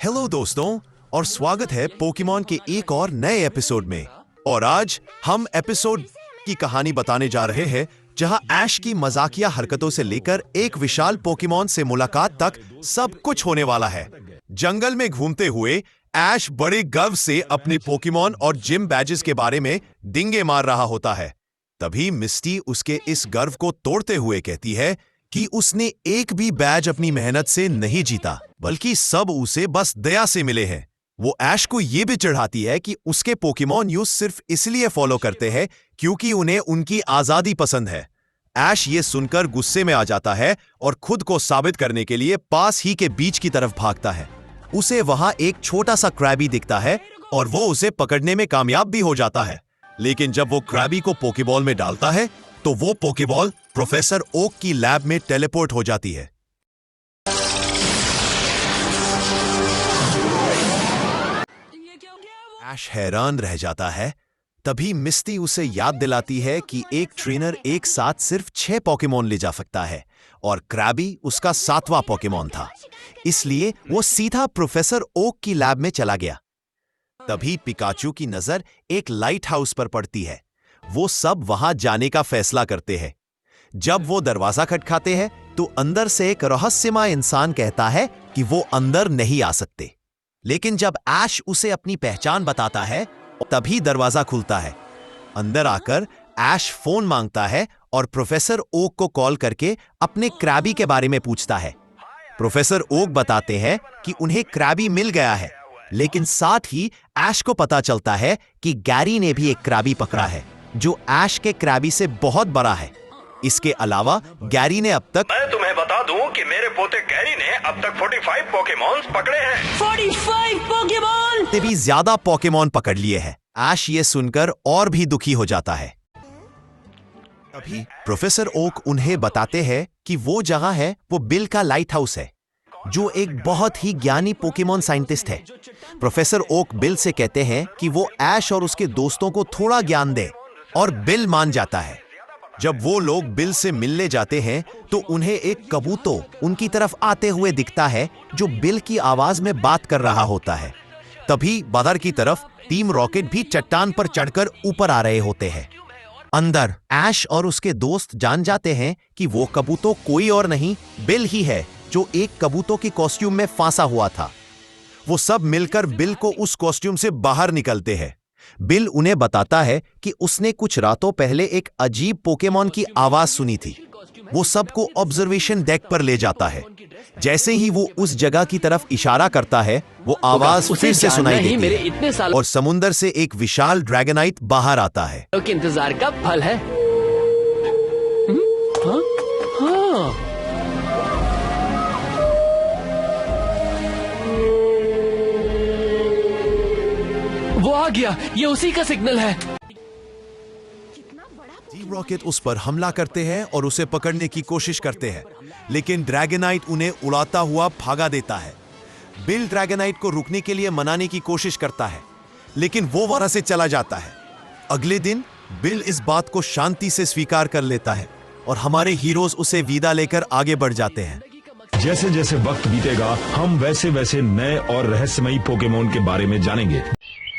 Hello दोस्तों, और स्वागत है पोकेमॉन के एक और नए एपिसोड में। और आज हम एपिसोड की कहानी बताने जा रहे हैं जहां ऐश की मजाकिया हरकतों से लेकर एक विशाल पोकेमॉन से मुलाकात तक सब कुछ होने वाला है। जंगल में घूमते हुए ऐश बड़े गर्व से अपने पोकेमॉन और जिम बैजेस के बारे में डिंगे मार रहा होता है। तभी मिस्टी उसके इस गर्व को तोड़ते हुए कहती है कि उसने एक भी बैज अपनी मेहनत से नहीं जीता, बल्कि सब उसे बस दया से मिले हैं। वो ऐश को ये भी चढ़ाती है कि उसके पोकेमॉन यूज सिर्फ इसलिए फॉलो करते हैं क्योंकि उन्हें उनकी आजादी पसंद है। ऐश ये सुनकर गुस्से में आ जाता है और खुद को साबित करने के लिए पास ही के बीच की तरफ भागता है। उसे वहां एक छोटा सा क्रैबी दिखता है और वो उसे पकड़ने में कामयाब भी हो जाता है। लेकिन जब वो क्रैबी को पोकेबॉल में डालता है तो वो पोकेबॉल प्रोफेसर ओक की लैब में टेलीपोर्ट हो जाती है। ऐश हैरान रह जाता है। तभी मिस्टी उसे याद दिलाती है कि एक ट्रेनर एक साथ सिर्फ 6 पोकेमॉन ले जा सकता है और क्रैबी उसका 7वां पोकेमॉन था। इसलिए वो सीधा प्रोफेसर ओक की लैब में चला गया। तभी पिकाचू की नजर एक लाइट हाउस पर पड़ती है। वो सब वहां जाने का फैसला करते हैं। जब वो दरवाजा खटखाते हैं तो अंदर से एक रहस्यमय इंसान कहता है कि वो अंदर नहीं आ सकते। लेकिन जब ऐश उसे अपनी पहचान बताता है तभी दरवाजा खुलता है। अंदर आकर ऐश फोन मांगता है और प्रोफेसर ओक को कॉल करके अपने क्रैबी के बारे में पूछता है। प्रोफेसर ओक बताते हैं कि उन्हें क्रैबी मिल गया है, लेकिन साथ ही ऐश को पता चलता है कि गैरी ने भी एक क्रैबी पकड़ा है जो ऐश के क्रैबी से बहुत बड़ा है। इसके अलावा गैरी ने अब तक, मैं तुम्हें बता दूं कि मेरे पोते गैरी ने अब तक 45 पोकेमॉन्स पकड़े हैं। 45 पोकेमॉन से भी ज्यादा पोकेमॉन पकड़ लिए हैं। ऐश ये सुनकर और भी दुखी हो जाता है। तभी प्रोफेसर ओक उन्हें बताते हैं कि वो जगह है वो बिल का लाइट हाउस है, जो एक बहुत ही ज्ञानी पोकेमॉन साइंटिस्ट है। प्रोफेसर ओक बिल से कहते हैं कि वो ऐश और उसके दोस्तों को थोड़ा ज्ञान दे, और बिल मान जाता है। जब वो लोग बिल से मिलने जाते हैं तो उन्हें एक कबूतर उनकी तरफ आते हुए दिखता है जो बिल की आवाज में बात कर रहा होता है। तभी बाहर की तरफ टीम रॉकेट भी चट्टान पर चढ़कर ऊपर आ रहे होते हैं। अंदर ऐश और उसके दोस्त जान जाते हैं कि वो कबूतर कोई और नहीं बिल ही है, जो एक कबूतर की कॉस्ट्यूम में फांसा हुआ था। वो सब मिलकर बिल को उस कॉस्ट्यूम से बाहर निकलते हैं। बिल उन्हें बताता है कि उसने कुछ रातों पहले एक अजीब पोकेमॉन की आवाज सुनी थी। वो सबको ऑब्जर्वेशन डेक पर ले जाता है। जैसे ही वो उस जगह की तरफ इशारा करता है वो आवाज फिर से सुनाई देती है और समुंदर से एक विशाल ड्रैगनाइट बाहर आता है। के इंतजार का फल है। हाँ? हाँ। वो आ गया, ये उसी का सिग्नल है। टीम रॉकेट उस पर हमला करते हैं और उसे पकड़ने की कोशिश करते हैं, लेकिन ड्रैगनाइट उन्हें उड़ाता हुआ भागा देता है। बिल ड्रैगनाइट को रुकने के लिए मनाने की कोशिश करता है, लेकिन वो वहां से चला जाता है। अगले दिन बिल इस बात को शांति से स्वीकार कर लेता है और हमारे हीरोज उसे विदा लेकर आगे बढ़ जाते हैं। जैसे जैसे वक्त बीतेगा हम वैसे वैसे नए और रहस्यमयी पोकेमॉन के बारे में जानेंगे।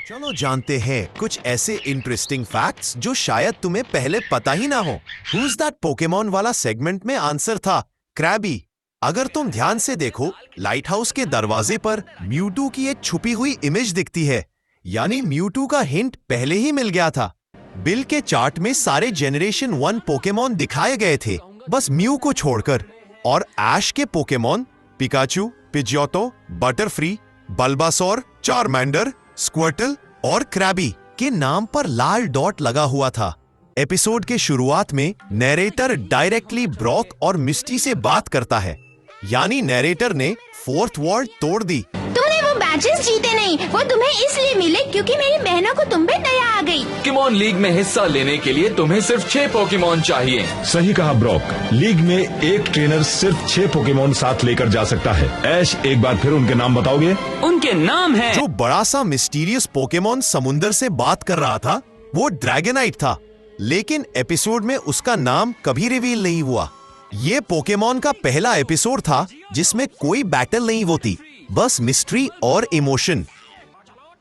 चलो जानते हैं कुछ ऐसे इंटरेस्टिंग फैक्ट्स जो शायद तुम्हें पहले पता ही ना हो। Who's that पोकेमॉन वाला सेगमेंट में आंसर था क्रैबी। अगर तुम ध्यान से देखो, लाइट हाउस के दरवाजे पर म्यूटू की एक छुपी हुई इमेज दिखती है, यानी म्यूटू का हिंट पहले ही मिल गया था। बिल के चार्ट में सारे जेनरेशन 1 पोकेमॉन दिखाए गए थे, बस म्यू को छोड़कर। और ऐश के Pokemon Pikachu, Pidgeotto, Butterfree, Bulbasaur, Charmander, Squirtle और क्रैबी के नाम पर लाल डॉट लगा हुआ था। एपिसोड के शुरुआत में नैरेटर डायरेक्टली ब्रॉक और मिस्टी से बात करता है, यानी नैरेटर ने 4th वॉल तोड़ दी। तुमने वो बैचेस जीते नहीं, वो तुम्हें इसलिए मिले क्योंकि मेरी बहनों को तुम पे दया आ गई। पोकेमॉन लीग में हिस्सा लेने के लिए तुम्हें सिर्फ 6 पोकेमॉन चाहिए। सही कहा ब्रॉक, लीग में एक ट्रेनर सिर्फ 6 पोकेमॉन साथ लेकर जा सकता है। ऐश एक बार फिर उनके नाम बताओगे? उनके नाम है। जो बड़ा सा मिस्टीरियस पोकेमॉन समुंदर से बात कर रहा था वो ड्रैगनाइट था, लेकिन एपिसोड में उसका नाम कभी रिवील नहीं हुआ। ये पोकेमॉन का पहला एपिसोड था जिसमें कोई बैटल नहीं होती, बस मिस्ट्री और इमोशन।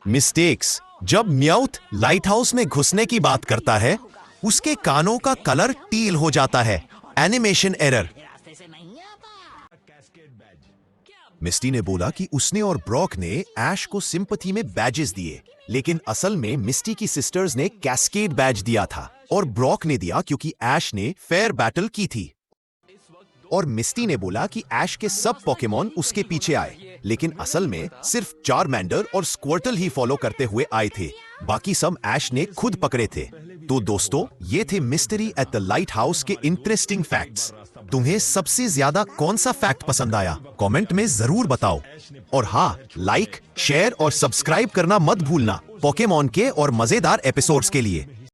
मिस्टेक्स। जब म्याउथ लाइट हाउस में घुसने की बात करता है, उसके कानों का कलर टील हो जाता है। Animation error. मिस्टी ने बोला कि उसने और ब्रॉक ने ऐश को सिंपैथी में बैजेस दिए, लेकिन असल में मिस्टी की सिस्टर्स ने कैस्केड बैज दिया था और ब्रॉक ने दिया क्योंकि ऐश ने फेयर बैटल की थी। और मिस्टी ने बोला कि ऐश के सब पोकेमॉन उसके पीछे आए, लेकिन असल में सिर्फ चारमैंडर और स्क्वर्टल ही फॉलो करते हुए आए थे, बाकी सब ऐश ने खुद पकड़े थे। तो दोस्तों, ये थे mystery at the light house के इंटरेस्टिंग फैक्ट्स। तुम्हें सबसे ज्यादा कौन सा फैक्ट पसंद आया, कमेंट में जरूर बताओ। और हाँ, लाइक, शेयर और सब्सक्राइब करना मत भूलना पोकेमॉन के और मजेदार एपिसोड्स के लिए।